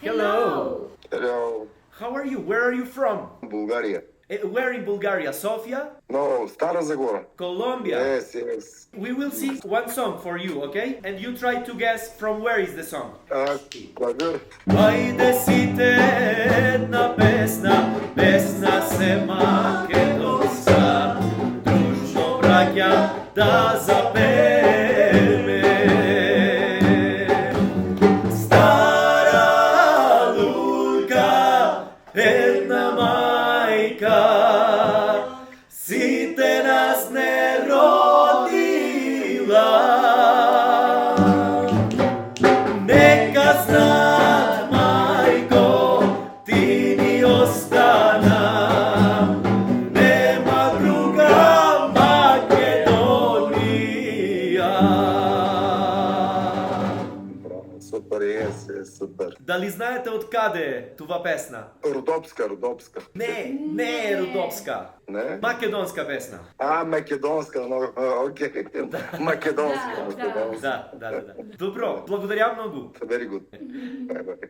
Hello. Hello, How are you? Where are you from? Bulgaria. Where in Bulgaria? Sofia? No, Stara Zagora. Colombia? Yes. We will sing one song for you, okay? And you try to guess from where is the song. Кладир. Ајде сите една песна, песна се македонска, дружно браќа да запеме. Стара лука, една мајка, сите нас не родила. Нека знаат, мајко, ти ни остана, нема друга Македонија. Браво, супер, е супер. Дали знаете од каде е това песна? Родопска. Не е родопска. Не? Македонска песна. Македонска, но, окей. Македонска. Да. Добро, благодарам многу. Very good. Bye.